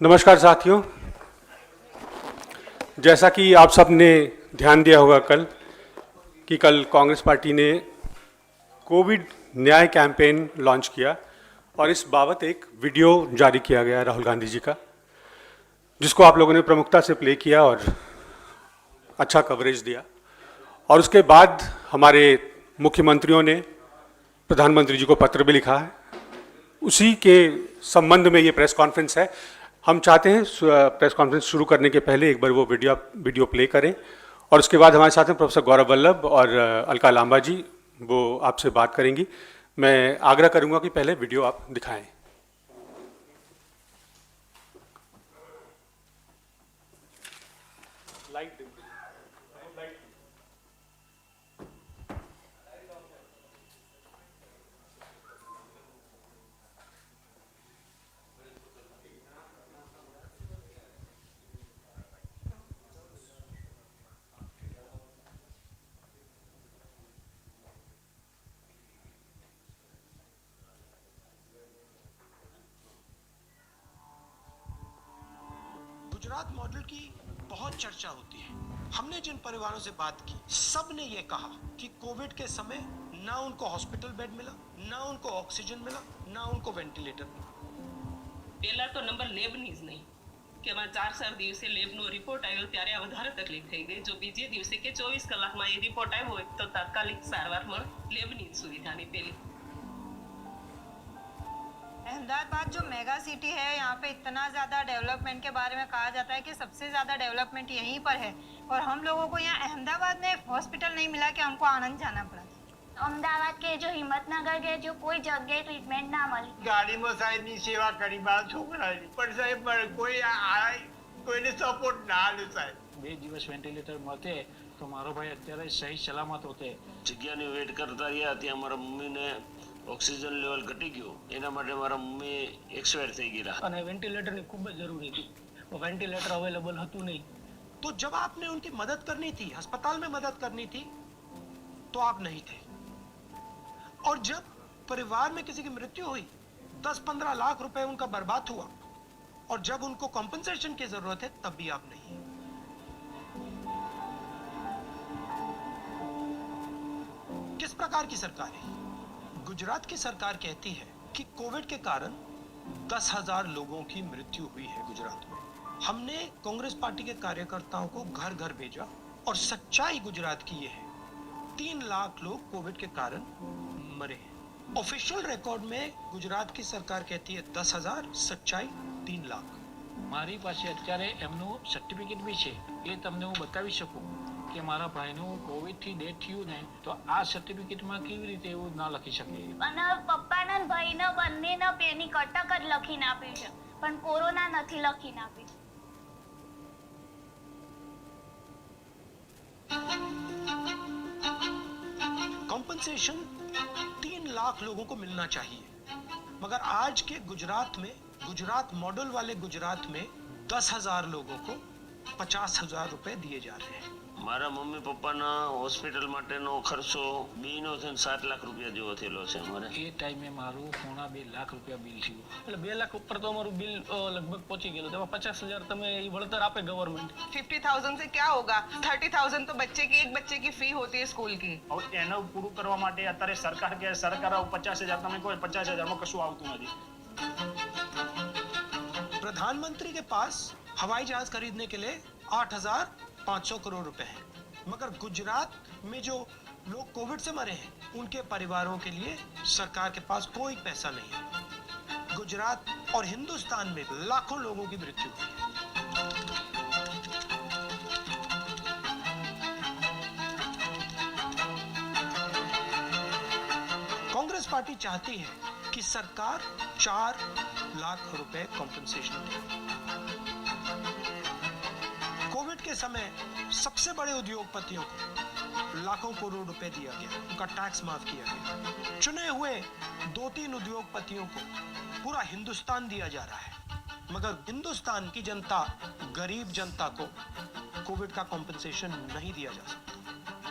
नमस्कार साथियों। जैसा कि आप सब ने ध्यान दिया होगा कि कल कांग्रेस पार्टी ने कोविड न्याय कैंपेन लॉन्च किया और इस बाबत एक वीडियो जारी किया गया राहुल गांधी जी का, जिसको आप लोगों ने प्रमुखता से प्ले किया और अच्छा कवरेज दिया। और उसके बाद हमारे मुख्यमंत्रियों ने प्रधानमंत्री जी को पत्र भी लिखा है। उसी के संबंध में ये प्रेस कॉन्फ्रेंस है। हम चाहते हैं प्रेस कॉन्फ्रेंस शुरू करने के पहले एक बार वो वीडियो प्ले करें और उसके बाद हमारे साथ में प्रोफेसर गौरव वल्लभ और अलका लांबा जी वो आपसे बात करेंगी। मैं आग्रह करूंगा कि पहले वीडियो आप दिखाएं। गुजरात मॉडल की बहुत चर्चा होती है। हमने जिन परिवारों से बात की, सब ने ये कहा कि कोविड के समय ना उनको हॉस्पिटल बेड मिला, ना उनको ऑक्सीजन मिला, ना उनको वेंटिलेटर मिला। પહેલા તો નંબર લેબની જ નહીં કે એમાં 4 દિવસે લેબનો રિપોર્ટ આવ્યો ત્યારે આ વધારે તકલીફ થઈ ગઈ। જો બીજે દિવસે કે 24 કલાકમાં એ રિપોર્ટ આવ્યો હોય તો તાત્કાલિક સારવાર મળે। લેબની જ સુવિધાની પેલી। अहमदाबाद जो मेगा सिटी है, यहाँ पे इतना ज़्यादा डेवलपमेंट के बारे में कहा जाता है कि सबसे ज़्यादा डेवलपमेंट यहीं पर है, और हम लोगों को यहाँ अहमदाबाद में हॉस्पिटल नहीं मिला कि हमको आनंद जाना पड़ा। अमदावाद के जो हिम्मतनगर के जो कोई जगह ट्रीटमेंट ना मળી। ગાડી માં સાહેબની સેવા કરી મારા છોકરાની પણ સાહેબ કોઈ કોઈને સપોર્ટ ના આલ્યો સાહેબ। 2 દિવસ વેન્ટિલેટર મળતે તો મારો ભાઈ અત્યારે સહી સલામત હોતે। જગ્યાની વેટ કરતા રહ્યા ત્યાં મારા મમ્મીને ઓક્સિજન લેવલ ઘટી ગયું, એના માટે મારા મમ્મી એક્સપાયર થઈ ગયેલા અને વેન્ટિલેટરની ખૂબ જ જરૂરી હતી। વેન્ટિલેટર અવેલેબલ હતું નહીં। तो जब आपने उनकी मदद करनी थी, अस्पताल में मदद करनी थी, तो आप नहीं थे। और जब परिवार में किसी की मृत्यु हुई, 10-15 लाख रुपए उनका बर्बाद हुआ, और जब उनको कॉम्पनसेशन की जरूरत है, तब भी आप नहीं। किस प्रकार की सरकार है? गुजरात की सरकार कहती है कि कोविड के कारण 10,000 लोगों की मृत्यु हुई है गुजरात में। हमने कांग्रेस पार्टी के कार्यकर्ताओं को घर घर भेजा, और सच्चाई गुजरात की यह है, 3 लाख लोग कोविड के कारण मरे हैं। ऑफिशियल रिकॉर्ड में गुजरात की सरकार कहती है 10,000, सच्चाई 3 लाख। મારી પાસે અત્યારે એમનું સર્ટિફિકેટ બી છે, એ તમને હું બતાવી શકું કે મારા ભાઈનું કોવિડથી ડેથ થયું ને તો આ સર્ટિફિકેટમાં કેવી રીતે એવું ના લખી શકે। અને પપ્પાના ને ભાઈના બંનેના પેની કટક જ લખીને આપ્યું છે, પણ કોરોના નથી લખીને આપ્યું। कॉम्पनसेशन 3 लाख लोगों को मिलना चाहिए, मगर आज के गुजरात में, गुजरात मॉडल वाले गुजरात में 10,000 लोगों को 50,000 रुपए दिए जा रहे हैं। મારા મમ્મી પપ્પાના હોસ્પિટલ માટેનો ખર્ચો બેનો થઈને 7 લાખ રૂપિયા જેવો થયેલો છે અમારે। એ ટાઈમે મારું 2.5 લાખ રૂપિયા બિલ થયું, એટલે 2 લાખ ઉપર તો અમારું બિલ લગભગ પહોંચી ગયેલું। તેમાં 50,000 તમે એ વળતર આપે ગવર્મેન્ટ। 50,000 से क्या होगा? 30,000 तो एक बच्चे की फी होती है स्कूल की। હવે એનો પૂરું કરવા માટે અત્યારે સરકાર કે સરકાર 50,000 તમે કોઈ 50,000 માં કશું આવતું નથી। प्रधानमंत्री के पास हवाई जहाज खरीदने के लिए 8,500 करोड़ रुपए हैं, मगर गुजरात में जो लोग कोविड से मरे हैं, उनके परिवारों के लिए सरकार के पास कोई पैसा नहीं है। गुजरात और हिंदुस्तान में लाखों लोगों की मृत्यु हुई है। कांग्रेस पार्टी चाहती है कि सरकार 4 लाख रुपए कॉम्पनसेशन दे। कोविड के समय सबसे बड़े उद्योगपतियों को लाखों करोड़ रुपए दिया गया, उनका टैक्स माफ किया गया। चुने हुए 2-3 उद्योगपतियों को पूरा हिंदुस्तान दिया जा रहा है, मगर हिंदुस्तान की जनता, गरीब जनता को कोविड का कॉम्पनसेशन नहीं दिया जा सकता।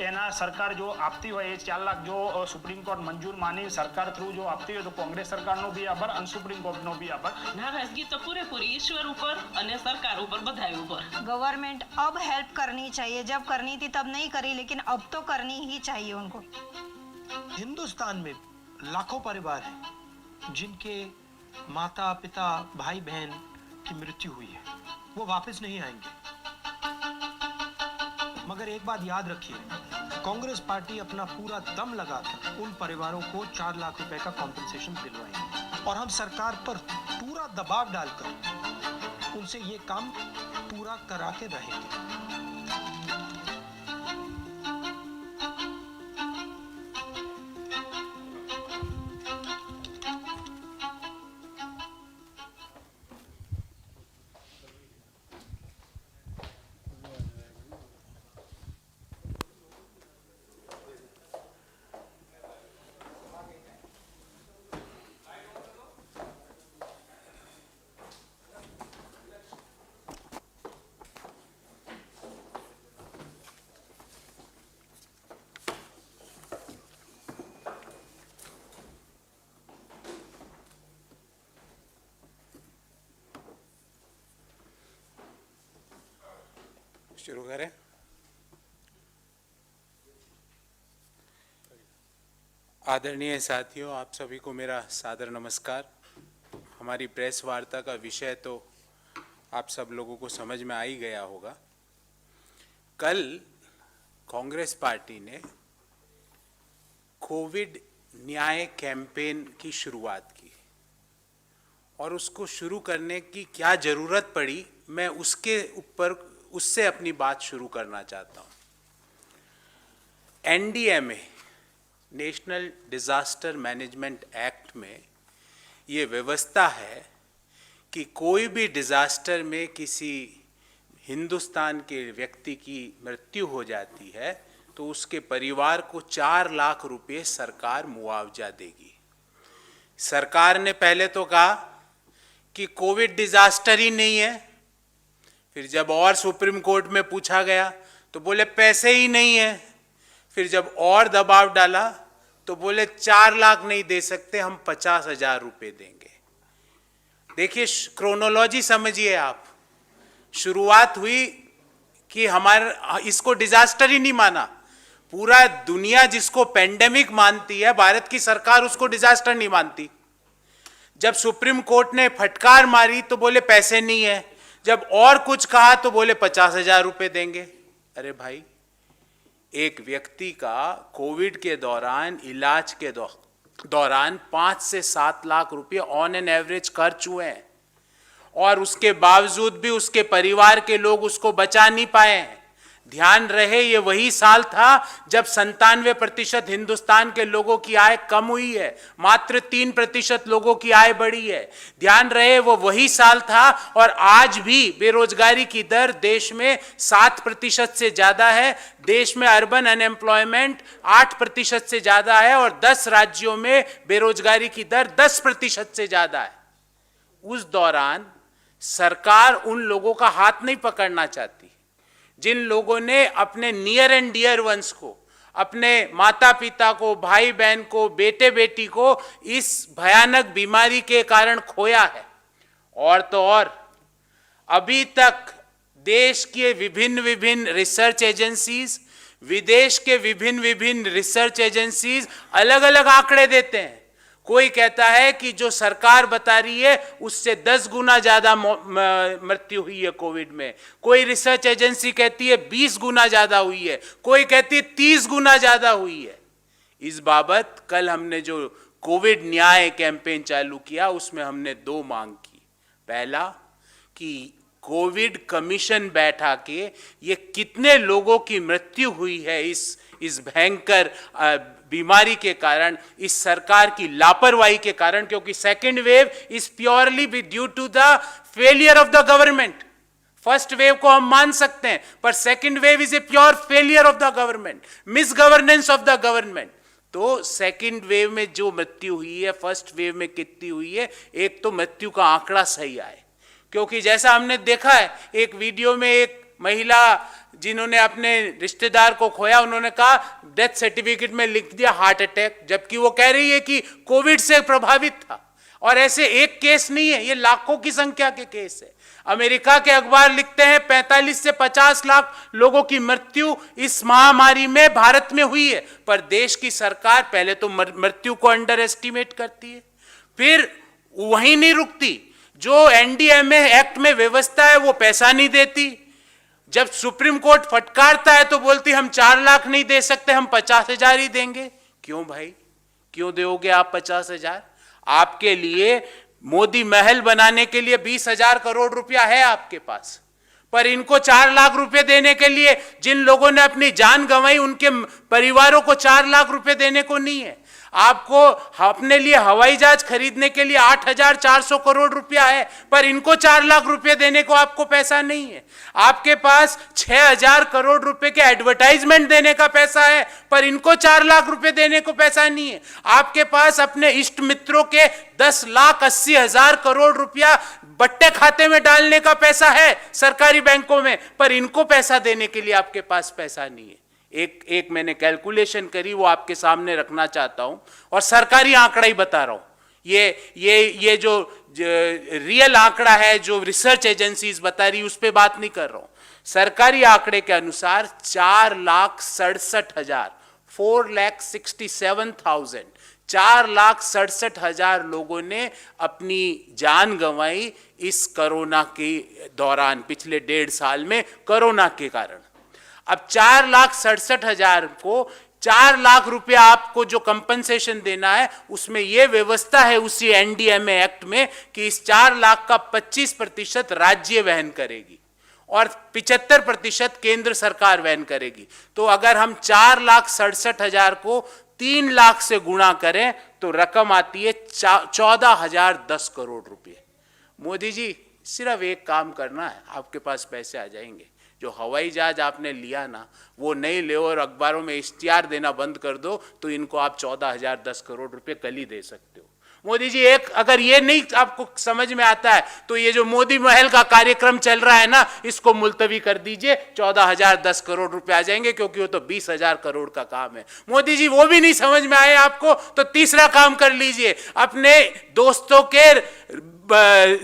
એના સરકાર જો આપતી હોય એ 4 લાખ જો સુપ્રીમ કોર્ટ મંજૂર માની સરકાર થ્રુ જો આપતી હોય તો કોંગ્રેસ સરકારનો બી આભાર અને સુપ્રીમ કોર્ટનો બી આભાર. નારાજગી તો પૂરેપૂરી ઈશ્વર ઉપર અને સરકાર ઉપર, બધાય ઉપર. गवर्नमेंट अब हेल्प करनी चाहिए, जब करनी थी तब नहीं करी, लेकिन अब तो करनी ही चाहिए उनको. हिंदुस्तान में लाखों परिवार हैं जिनके माता पिता भाई बहन की मृत्यु हुई है, वो वापस नहीं आएंगे. मगर एक बात याद रखिए, कांग्रेस पार्टी अपना पूरा दम लगाकर उन परिवारों को 4 लाख रुपए का कॉम्पेंसेशन दिलवाएंगे और हम सरकार पर पूरा दबाव डालकर उनसे ये काम पूरा करा के रहेंगे. शुरू करें. आदरणीय साथियों, आप सभी को मेरा सादर नमस्कार. हमारी प्रेस वार्ता का विषय तो आप सब लोगों को समझ में आ ही गया होगा. कल कांग्रेस पार्टी ने कोविड न्याय कैंपेन की शुरुआत की और उसको शुरू करने की क्या ज़रूरत पड़ी, मैं उससे अपनी बात शुरू करना चाहता हूँ. NDMA, national disaster management act में ये व्यवस्था है कि कोई भी डिज़ास्टर में किसी हिंदुस्तान के व्यक्ति की मृत्यु हो जाती है तो उसके परिवार को 4 लाख रुपए सरकार मुआवजा देगी. सरकार ने पहले तो कहा कि कोविड डिज़ास्टर ही नहीं है, फिर जब और सुप्रीम कोर्ट में पूछा गया तो बोले पैसे ही नहीं है, फिर जब और दबाव डाला तो बोले 4 लाख नहीं दे सकते, हम 50,000 रुपये देंगे. देखिए क्रोनोलॉजी समझिए आप. शुरुआत हुई कि इसको डिजास्टर ही नहीं माना. पूरा दुनिया जिसको पेंडेमिक मानती है, भारत की सरकार उसको डिजास्टर नहीं मानती. जब सुप्रीम कोर्ट ने फटकार मारी तो बोले पैसे नहीं है, जब और कुछ कहा तो बोले 50,000 रुपये देंगे. अरे भाई, एक व्यक्ति का कोविड के दौरान इलाज के दौरान 5 से 7 लाख रुपये ऑन एन एवरेज खर्च हुए हैं और उसके बावजूद भी उसके परिवार के लोग उसको बचा नहीं पाए हैं. ध्यान रहे ये वही साल था जब 97% हिंदुस्तान के लोगों की आय कम हुई है, मात्र 3% लोगों की आय बढ़ी है. ध्यान रहे वो वही साल था और आज भी बेरोजगारी की दर देश में 7% से ज्यादा है. देश में अर्बन अनएम्प्लॉयमेंट 8% से ज्यादा है और 10 राज्यों में बेरोजगारी की दर 10% से ज्यादा है. उस दौरान सरकार उन लोगों का हाथ नहीं पकड़ना चाहती जिन लोगों ने अपने नियर एंड डियर वंस को, अपने माता पिता को, भाई बहन को, बेटे बेटी को इस भयानक बीमारी के कारण खोया है. और तो और अभी तक देश के विभिन्न रिसर्च एजेंसीज, विदेश के विभिन्न रिसर्च एजेंसीज अलग अलग आंकड़े देते हैं. कोई कहता है कि जो सरकार बता रही है उससे 10 गुना ज्यादा मृत्यु हुई है कोविड में. कोई रिसर्च एजेंसी कहती है 20 गुना ज्यादा हुई है, कोई कहती है 30 गुना ज्यादा हुई है. इस बाबत कल हमने जो कोविड न्याय कैंपेन चालू किया उसमें हमने 2 मांग की. पहला कि कोविड कमीशन बैठा के ये कितने लोगों की मृत्यु हुई है इस भयंकर बीमारी के कारण, इस सरकार की लापरवाही के कारण, क्योंकि second wave is purely due to the failure of the government. First wave को हम मान सकते हैं पर second wave is a pure failure of the government, misgovernance of the government. तो सेकेंड वेव में जो मृत्यु हुई है, फर्स्ट वेव में कितनी हुई है, एक तो मृत्यु का आंकड़ा सही आए. क्योंकि जैसा हमने देखा है एक वीडियो में एक महिला जिन्होंने अपने रिश्तेदार को खोया, उन्होंने कहा डेथ सर्टिफिकेट में लिख दिया हार्ट अटैक, जबकि वो कह रही है कि कोविड से प्रभावित था। और ऐसे एक केस नहीं है, ये लाखों की संख्या के केस है। अमेरिका के अखबार लिखते हैं 45 से 50 लाख लोगों की मृत्यु इस महामारी में भारत में हुई है, पर देश की सरकार पहले तो मृत्यु को अंडर एस्टिमेट करती है, फिर वहीं नहीं रुकती, जो एनडीएमए एक्ट में व्यवस्था है वो पैसा नहीं देती। जब सुप्रीम कोर्ट फटकारता है तो बोलती हम 4 लाख नहीं दे सकते, हम 50,000 ही देंगे। क्यों भाई, क्यों दोगे आप 50,000? आपके लिए मोदी महल बनाने के लिए 20,000 करोड़ रुपया है आपके पास, पर इनको 4 लाख रुपए देने के लिए, जिन लोगों ने अपनी जान गंवाई उनके परिवारों को 4 लाख रुपए देने को नहीं है। आपको अपने लिए हवाई जहाज खरीदने के लिए 8,400 करोड़ रुपया है, पर इनको 4 लाख रुपए देने को आपको पैसा नहीं है। आपके पास 6,000 करोड़ रुपए के एडवर्टाइजमेंट देने का पैसा है, पर इनको 4 लाख रुपए देने को पैसा नहीं है। आपके पास अपने इष्ट मित्रों के 10,80,000 करोड़ रुपया बट्टे खाते में डालने का पैसा है सरकारी बैंकों में, पर इनको पैसा देने के लिए आपके पास पैसा नहीं है। एक मैंने कैलकुलेशन करी, वो आपके सामने रखना चाहता हूं, और सरकारी आंकड़ा ही बता रहा हूं। ये जो रियल आंकड़ा है जो रिसर्च एजेंसीज बता रही, उस पर बात नहीं कर रहा हूं। सरकारी आंकड़े के अनुसार 4,67,000 4,67,000 4,67,000 लोगों ने अपनी जान गंवाई इस कोरोना के दौरान, पिछले 1.5 साल में कोरोना के कारण। अब 4,67,000 को 4 लाख रुपया आपको जो कंपनसेशन देना है, उसमें यह व्यवस्था है उसी एनडीएमए एक्ट में कि इस 4 लाख का 25% राज्य वहन करेगी और 75% केंद्र सरकार वहन करेगी। तो अगर हम 4,67,000 को 3 लाख से गुणा करें तो रकम आती है 14,010 करोड़ रुपए। मोदी जी, सिर्फ एक काम करना है, आपके पास पैसे आ जाएंगे। जो हवाई जहाज आपने लिया ना, वो नहीं ले और अखबारों में इश्तिहार देना बंद कर दो, तो इनको आप 14,010 करोड़ रुपए कल ही दे सकते हो। मोदी जी, एक अगर ये नहीं आपको समझ में आता है तो ये जो मोदी महल का कार्यक्रम चल रहा है ना, इसको मुलतवी कर दीजिए, 14,010 करोड़ रुपए आ जाएंगे, क्योंकि वो तो 20,000 करोड़ का काम है। मोदी जी, वो भी नहीं समझ में आए आपको तो तीसरा काम कर लीजिए, अपने दोस्तों के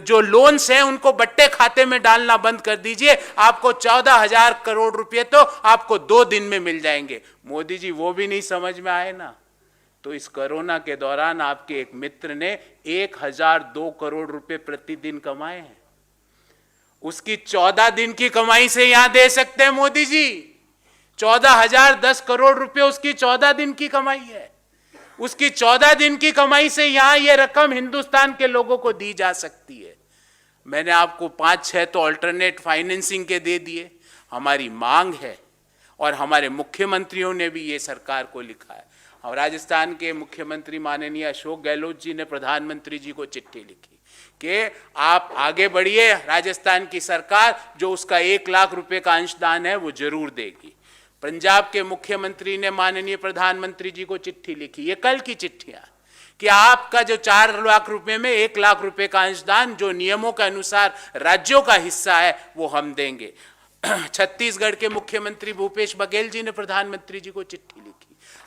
जो लोन्स हैं उनको बट्टे खाते में डालना बंद कर दीजिए, आपको 14,000 करोड़ रुपए तो आपको 2 दिन में मिल जाएंगे। मोदी जी, वो भी नहीं समझ में आए ना, तो इस कोरोना के दौरान आपके एक मित्र ने 1,002 करोड़ रुपए प्रतिदिन कमाए हैं, उसकी 14 दिन की कमाई से यहां दे सकते हैं मोदी जी। 14,010 करोड़ रुपए उसकी 14 दिन की कमाई है, उसकी 14 दिन की कमाई से यहां यह रकम हिंदुस्तान के लोगों को दी जा सकती है। मैंने आपको 5-6 तो अल्टरनेट फाइनेंसिंग के दे दिए। हमारी मांग है और हमारे मुख्यमंत्रियों ने भी ये सरकार को लिखा है। और राजस्थान के मुख्यमंत्री माननीय अशोक गहलोत जी ने प्रधानमंत्री जी को चिट्ठी लिखी कि आप आगे बढ़िए, राजस्थान की सरकार जो उसका 1 लाख रुपए का अंशदान है वो जरूर देगी। पंजाब के मुख्यमंत्री ने माननीय प्रधानमंत्री जी को चिट्ठी लिखी, ये कल की चिट्ठियां, कि आपका जो 4 लाख रुपए में 1 लाख रुपए का अंशदान जो नियमों के अनुसार राज्यों का हिस्सा है वो हम देंगे। छत्तीसगढ़ के मुख्यमंत्री भूपेश बघेल जी ने प्रधानमंत्री जी को चिट्ठी लिखी।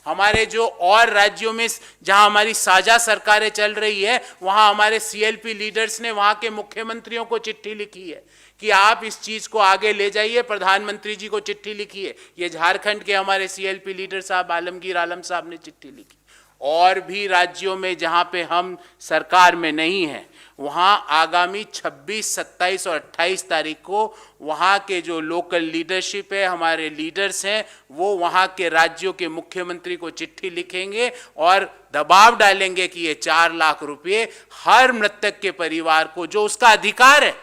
हमारे जो और राज्यों में जहां हमारी साझा सरकारें चल रही है, वहां हमारे सीएलपी लीडर्स ने वहां के मुख्यमंत्रियों को चिट्ठी लिखी है कि आप इस चीज को आगे ले जाइए। प्रधानमंत्री जी को चिट्ठी लिखी है। ये झारखंड के हमारे सीएलपी लीडर साहब आलमगीर आलम साहब ने चिट्ठी लिखी। और भी राज्यों में जहां पे हम सरकार में नहीं हैं, वहां आगामी 26, 27 और 28 तारीख को वहां के जो लोकल लीडरशिप है, हमारे लीडर्स हैं, वो वहां के राज्यों के मुख्यमंत्री को चिट्ठी लिखेंगे और दबाव डालेंगे कि ये 4 लाख रुपए हर मृतक के परिवार को, जो उसका अधिकार है,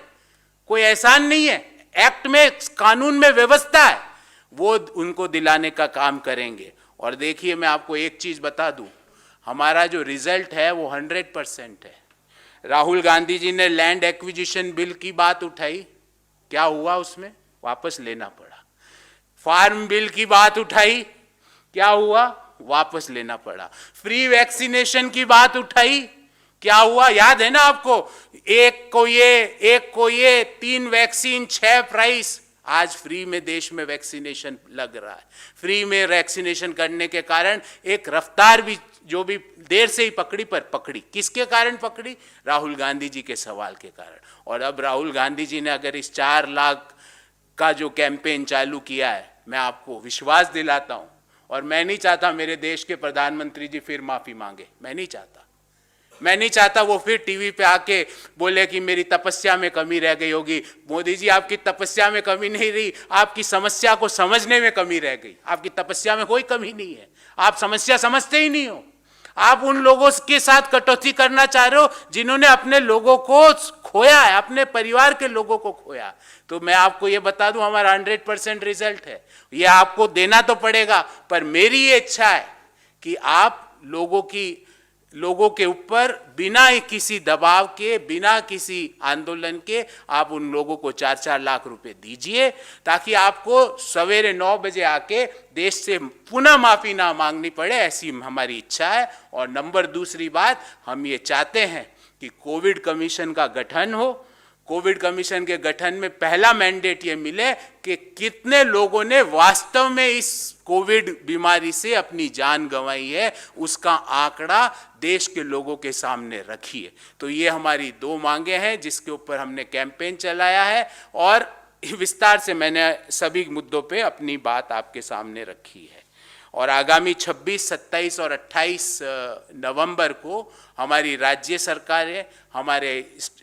कोई एहसान नहीं है, एक्ट में, कानून में व्यवस्था है, वो उनको दिलाने का काम करेंगे। और देखिए, मैं आपको एक चीज बता दूं, हमारा जो रिजल्ट है वो 100% है। राहुल गांधी जी ने लैंड एक्विजिशन बिल की बात उठाई, क्या हुआ उसमें? वापस लेना पड़ा। फार्म बिल की बात उठाई, क्या हुआ? वापस लेना पड़ा। फ्री वैक्सीनेशन की बात उठाई, क्या हुआ? याद है ना आपको? एक को ये 3 वैक्सीन 6 प्राइस, आज फ्री में देश में वैक्सीनेशन लग रहा है। फ्री में वैक्सीनेशन करने के कारण एक रफ्तार भी जो भी देर से ही पकड़ी पर पकड़ी, किसके कारण पकड़ी? राहुल गांधी जी के सवाल के कारण। और अब राहुल गांधी जी ने अगर इस 4 लाख का जो कैंपेन चालू किया है, मैं आपको विश्वास दिलाता हूं, और मैं नहीं चाहता मेरे देश के प्रधानमंत्री जी फिर माफी मांगे, मैं नहीं चाहता वो फिर टीवी पे आके बोले कि मेरी तपस्या में कमी रह गई होगी। मोदी जी, आपकी तपस्या में कमी नहीं रही, आपकी समस्या को समझने में कमी रह गई। आपकी तपस्या में कोई कमी नहीं है, आप समस्या समझते ही नहीं हो। आप उन लोगों के साथ कटौती करना चाह रहे हो जिन्होंने अपने लोगों को खोया है, अपने परिवार के लोगों को खोया। तो मैं आपको ये बता दूं, हमारा 100% रिजल्ट है, ये आपको देना तो पड़ेगा, पर मेरी ये इच्छा है कि आप लोगों के ऊपर बिना किसी दबाव के, बिना किसी आंदोलन के आप उन लोगों को 4-4 लाख रुपए दीजिए, ताकि आपको सवेरे 9 बजे आके देश से पुनः माफी ना मांगनी पड़े, ऐसी हमारी इच्छा है। और नंबर दूसरी बात, हम ये चाहते हैं कि कोविड कमीशन का गठन हो। कोविड कमीशन के गठन में पहला मैंडेट ये मिले कि कितने लोगों ने वास्तव में इस कोविड बीमारी से अपनी जान गंवाई है, उसका आंकड़ा देश के लोगों के सामने रखिए। तो ये हमारी 2 मांगे हैं जिसके ऊपर हमने कैंपेन चलाया है, और विस्तार से मैंने सभी मुद्दों पे अपनी बात आपके सामने रखी है। और आगामी 26, 27 और 28 नवंबर को हमारी राज्य सरकारें, हमारे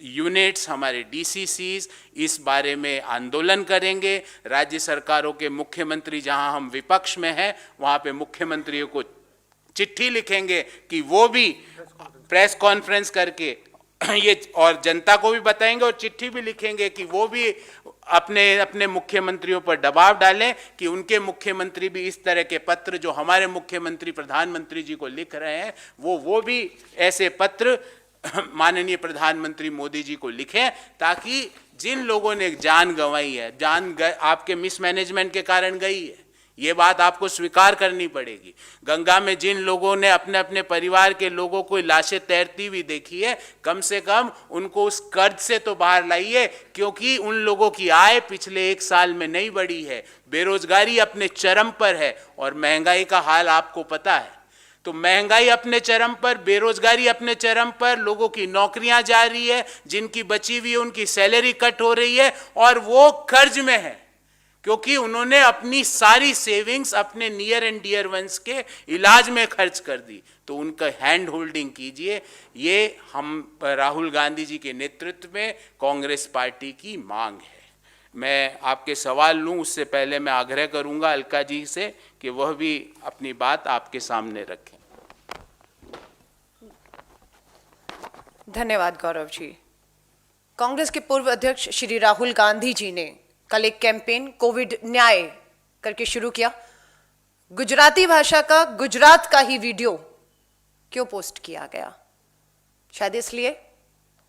यूनिट्स, हमारे डीसीसीज इस बारे में आंदोलन करेंगे। राज्य सरकारों के मुख्यमंत्री, जहां हम विपक्ष में हैं, वहां पे मुख्यमंत्रियों को चिट्ठी लिखेंगे कि वो भी प्रेस कॉन्फ्रेंस करके ये, और जनता को भी बताएंगे और चिट्ठी भी लिखेंगे कि वो भी अपने मुख्यमंत्रियों पर दबाव डालें कि उनके मुख्यमंत्री भी इस तरह के पत्र जो हमारे मुख्यमंत्री प्रधानमंत्री जी को लिख रहे हैं, वो भी ऐसे पत्र माननीय प्रधानमंत्री मोदी जी को लिखें, ताकि जिन लोगों ने जान गंवाई है, आपके मिसमैनेजमेंट के कारण गई है, ये बात आपको स्वीकार करनी पड़ेगी। गंगा में जिन लोगों ने अपने अपने परिवार के लोगों को लाशें तैरती हुई देखी है, कम से कम उनको उस कर्ज से तो बाहर लाइए, क्योंकि उन लोगों की आय पिछले 1 साल में नहीं बढ़ी है। बेरोजगारी अपने चरम पर है, और महंगाई का हाल आपको पता है। तो महंगाई अपने चरम पर, बेरोजगारी अपने चरम पर, लोगों की नौकरियां जा रही है, जिनकी बची हुई उनकी सैलरी कट हो रही है, और वो कर्ज में है, क्योंकि उन्होंने अपनी सारी सेविंग्स अपने नियर एंड डियर वंस के इलाज में खर्च कर दी। तो उनका हैंड होल्डिंग कीजिए, ये हम राहुल गांधी जी के नेतृत्व में कांग्रेस पार्टी की मांग है। मैं आपके सवाल लूं उससे पहले मैं आग्रह करूंगा अलका जी से कि वह भी अपनी बात आपके सामने रखें। धन्यवाद गौरव जी। कांग्रेस के पूर्व अध्यक्ष श्री राहुल गांधी जी ने कल एक कैंपेन कोविड न्याय करके शुरू किया। गुजराती भाषा का, गुजरात का ही वीडियो क्यों पोस्ट किया गया? शायद इसलिए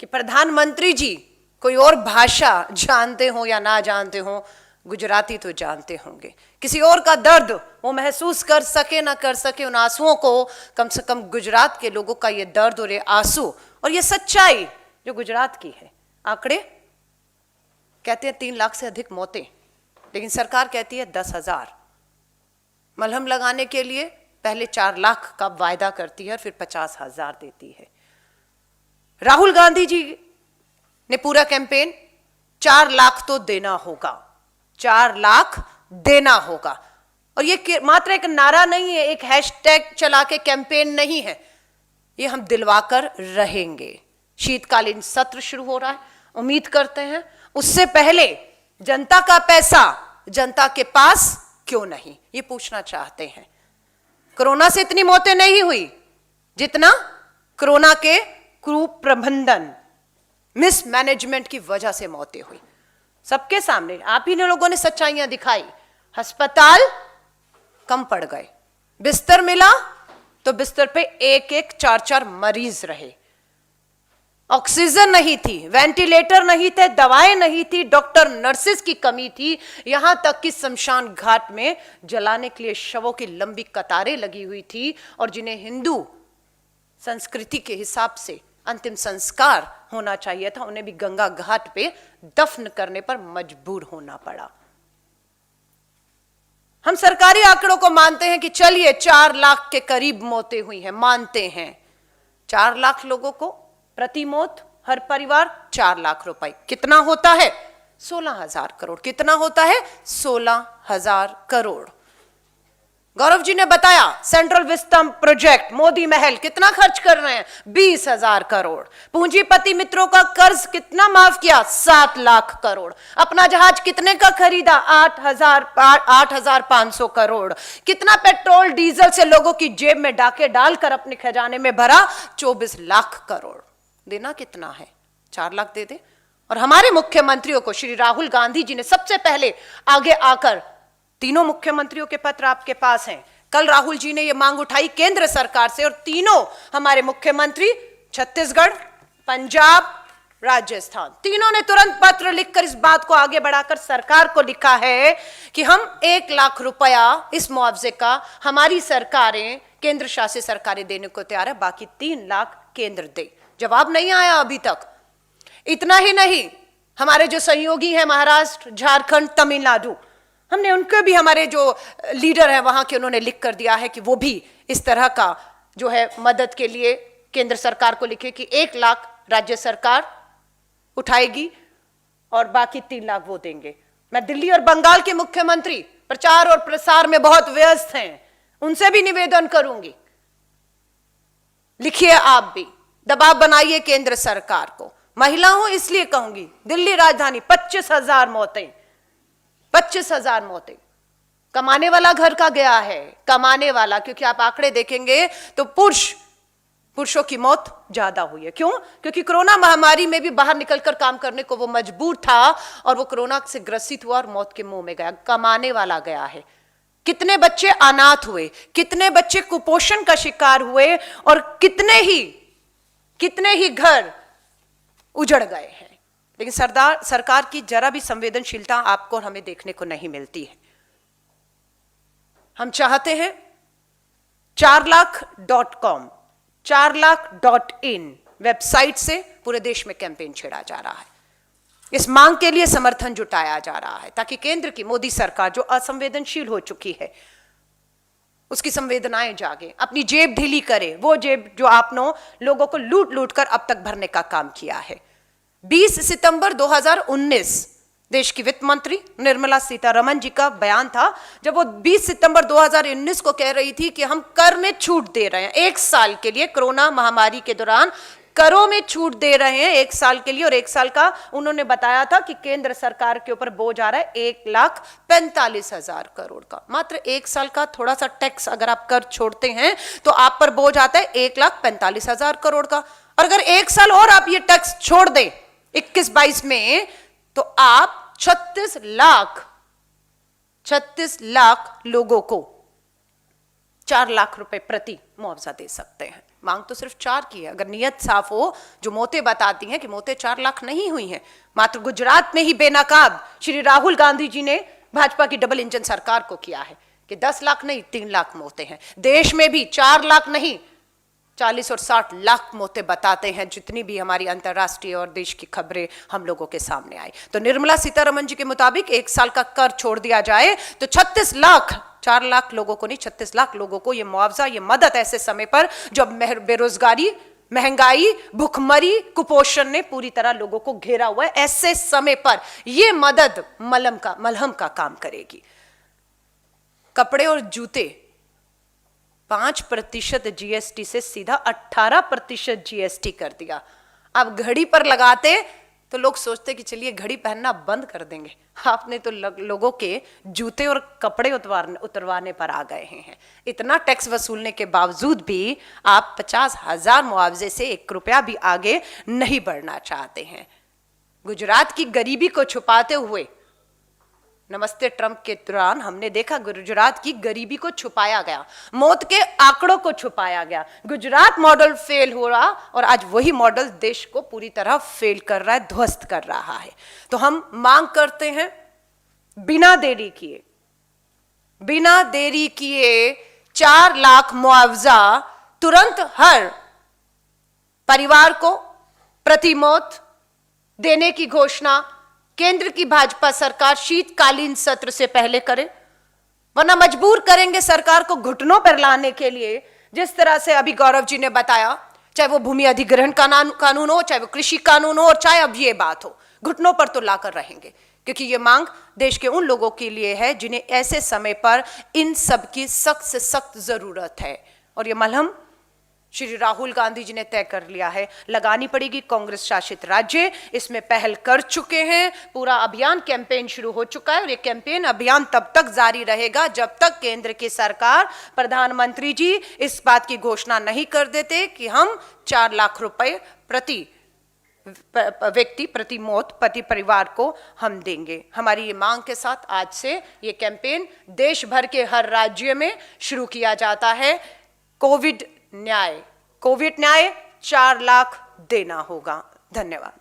कि प्रधानमंत्री जी कोई और भाषा जानते हो या ना जानते हो, गुजराती तो जानते होंगे। किसी और का दर्द वो महसूस कर सके ना कर सके, उन आंसुओं को कम से कम गुजरात के लोगों का ये दर्द और ये आंसू और ये सच्चाई जो गुजरात की है। आंकड़े कहते हैं 3 लाख से अधिक मौतें, लेकिन सरकार कहती है 10,000। मलहम लगाने के लिए पहले 4 लाख का वायदा करती है और फिर 50,000 देती है। राहुल गांधी जी ने पूरा कैंपेन 4 लाख तो देना होगा, 4 लाख देना होगा। और ये मात्र एक नारा नहीं है, एक हैशटैग चला के कैंपेन नहीं है, ये हम दिलवाकर रहेंगे। शीतकालीन सत्र शुरू हो रहा है, उम्मीद करते हैं उससे पहले जनता का पैसा जनता के पास क्यों नहीं, ये पूछना चाहते हैं। कोरोना से इतनी मौतें नहीं हुई जितना कोरोना के कुप्रबंधन, मिसमैनेजमेंट की वजह से मौतें हुई। सबके सामने आप ही ने लोगों ने सच्चाइयां दिखाई। अस्पताल कम पड़ गए, बिस्तर मिला तो बिस्तर पे 1-1, 4-4 मरीज रहे। ऑक्सीजन नहीं थी, वेंटिलेटर नहीं थे, दवाएं नहीं थी, डॉक्टर नर्सेस की कमी थी। यहां तक कि शमशान घाट में जलाने के लिए शवों की लंबी कतारें लगी हुई थी, और जिन्हें हिंदू संस्कृति के हिसाब से अंतिम संस्कार होना चाहिए था, उन्हें भी गंगा घाट पे दफन करने पर मजबूर होना पड़ा। हम सरकारी आंकड़ों को मानते हैं कि चलिए 4 लाख के करीब मौतें हुई हैं, मानते हैं 4 लाख लोगों को प्रति मौत, हर परिवार 4 लाख रुपए, कितना होता है 16,000 करोड़। कितना होता है 16,000 करोड़। गौरव जी ने बताया सेंट्रल विस्टम प्रोजेक्ट मोदी महल कितना खर्च कर रहे हैं 20,000 करोड़। पूंजीपति मित्रों का कर्ज कितना माफ किया 7 लाख करोड़। अपना जहाज कितने का खरीदा 8,500 करोड़। कितना पेट्रोल डीजल से लोगों की जेब में डाके डालकर अपने खजाने में भरा 24 लाख करोड़। देना कितना है 4 लाख दे दे। और हमारे मुख्यमंत्रियों को श्री राहुल गांधी जी ने सबसे पहले आगे आकर, तीनों मुख्यमंत्रियों के पत्र आपके पास हैं, कल राहुल जी ने यह मांग उठाई केंद्र सरकार से और तीनों हमारे मुख्यमंत्री छत्तीसगढ़, पंजाब, राजस्थान, तीनों ने तुरंत पत्र लिखकर इस बात को आगे बढ़ाकर सरकार को लिखा है कि हम 1 लाख रुपया इस मुआवजे का हमारी सरकारें, केंद्र शासित सरकारें देने को तैयार है, बाकी 3 लाख केंद्र दे। जवाब नहीं आया अभी तक। इतना ही नहीं, हमारे जो सहयोगी हैं महाराष्ट्र, झारखंड, तमिलनाडु, हमने उनके भी, हमारे जो लीडर हैं वहां के, उन्होंने लिख कर दिया है कि वो भी इस तरह का जो है मदद के लिए केंद्र सरकार को लिखे कि 1 लाख राज्य सरकार उठाएगी और बाकी 3 लाख वो देंगे। मैं दिल्ली और बंगाल के मुख्यमंत्री प्रचार और प्रसार में बहुत व्यस्त हैं, उनसे भी निवेदन करूंगी, लिखिए आप भी, दबाव बनाइए केंद्र सरकार को। महिला हूं इसलिए कहूंगी, दिल्ली राजधानी 25,000 मौतें, 25,000 मौतें। कमाने वाला घर का गया है, कमाने वाला, क्योंकि आप आंकड़े देखेंगे तो पुरुषों की मौत ज्यादा हुई है। क्यों? क्योंकि कोरोना महामारी में भी बाहर निकलकर काम करने को वो मजबूर था और वो कोरोना से ग्रसित हुआ और मौत के मुंह में गया। कमाने वाला गया है। कितने बच्चे अनाथ हुए, कितने बच्चे कुपोषण का शिकार हुए और कितने ही घर उजड़ गए हैं। लेकिन सरकार की जरा भी संवेदनशीलता आपको और हमें देखने को नहीं मिलती है। हम चाहते हैं 4लाख.com, 4लाख.in वेबसाइट से पूरे देश में कैंपेन छेड़ा जा रहा है। इस मांग के लिए समर्थन जुटाया जा रहा है ताकि केंद्र की मोदी सरकार जो असंवेदनशील हो चुकी है उसकी संवेदनाएं जागे, अपनी जेब ढीली करे, वो जेब जो आपने लोगों को लूट लूट कर अब तक भरने का काम किया है। 20 सितंबर 2019 देश की वित्त मंत्री निर्मला सीतारमण जी का बयान था, जब वो 20 सितंबर 2019 को कह रही थी कि हम कर में छूट दे रहे हैं 1 साल के लिए, कोरोना महामारी के दौरान करों में छूट दे रहे हैं 1 साल के लिए। और 1 साल का उन्होंने बताया था कि केंद्र सरकार के ऊपर बोझ आ रहा है 1,45,000 करोड़ का। मात्र 1 साल का थोड़ा सा टैक्स अगर आप कर छोड़ते हैं तो आप पर बोझ आता है 1,45,000 करोड़ का। और अगर 1 साल और आप ये टैक्स छोड़ दें 21-22 में तो आप 36 लाख लोगों को 4 लाख रुपए प्रति मुआवजा दे सकते हैं। मांग तो सिर्फ 4 की है। अगर नियत साफ हो, जो मौतें बताती हैं कि मौतें 4 लाख नहीं हुई हैं, मात्र गुजरात में ही बेनकाब श्री राहुल गांधी जी ने भाजपा की डबल इंजन सरकार को किया है कि 10 लाख नहीं 3 लाख मौतें हैं। देश में भी 4 लाख नहीं 40 और 60 लाख मौतें बताते हैं, जितनी भी हमारी अंतर्राष्ट्रीय और देश की खबरें हम लोगों के सामने आई। तो निर्मला सीतारमण जी के मुताबिक 1 साल का कर छोड़ दिया जाए तो 36 लाख, 4 लाख लोगों को नहीं 36 लाख लोगों को ये मुआवजा, ये मदद ऐसे समय पर जब बेरोजगारी, महंगाई, भुखमरी, कुपोषण ने पूरी तरह लोगों को घेरा हुआ है, ऐसे समय पर ये मदद मलहम का काम करेगी। कपड़े और जूते 5% जीएसटी से सीधा 18% जीएसटी कर दिया। अब घड़ी पर लगाते तो लोग सोचते कि चलिए घड़ी पहनना बंद कर देंगे, आपने तो लोगों के जूते और कपड़े उतरवाने पर आ गए हैं। इतना टैक्स वसूलने के बावजूद भी आप 50,000 मुआवजे से 1 रुपया भी आगे नहीं बढ़ना चाहते हैं। गुजरात की गरीबी को छुपाते हुए नमस्ते ट्रंप के दौरान हमने देखा गुजरात की गरीबी को छुपाया गया, मौत के आंकड़ों को छुपाया गया। गुजरात मॉडल फेल हो रहा और आज वही मॉडल देश को पूरी तरह फेल कर रहा है, ध्वस्त कर रहा है। तो हम मांग करते हैं बिना देरी किए 4 लाख मुआवजा तुरंत हर परिवार को प्रति मौत देने की घोषणा केंद्र की भाजपा सरकार शीतकालीन सत्र से पहले करे, वरना मजबूर करेंगे सरकार को घुटनों पर लाने के लिए, जिस तरह से अभी गौरव जी ने बताया, चाहे वो भूमि अधिग्रहण कानून हो, चाहे वो कृषि कानून हो, और चाहे अब ये बात हो, घुटनों पर तो लाकर रहेंगे, क्योंकि ये मांग देश के उन लोगों के लिए है जिन्हें ऐसे समय पर इन सब की सख्त से सख्त जरूरत है। और ये मलहम श्री राहुल गांधी जी ने तय कर लिया है, लगानी पड़ेगी। कांग्रेस शासित राज्य इसमें पहल कर चुके हैं, पूरा अभियान कैंपेन शुरू हो चुका है, और ये कैंपेन अभियान तब तक जारी रहेगा जब तक केंद्र की सरकार, प्रधानमंत्री जी इस बात की घोषणा नहीं कर देते कि हम 4 लाख रुपए प्रति व्यक्ति, प्रति मौत, प्रति परिवार को हम देंगे। हमारी ये मांग के साथ आज से ये कैंपेन देश भर के हर राज्य में शुरू किया जाता है। कोविड न्याय 4 लाख देना होगा। धन्यवाद।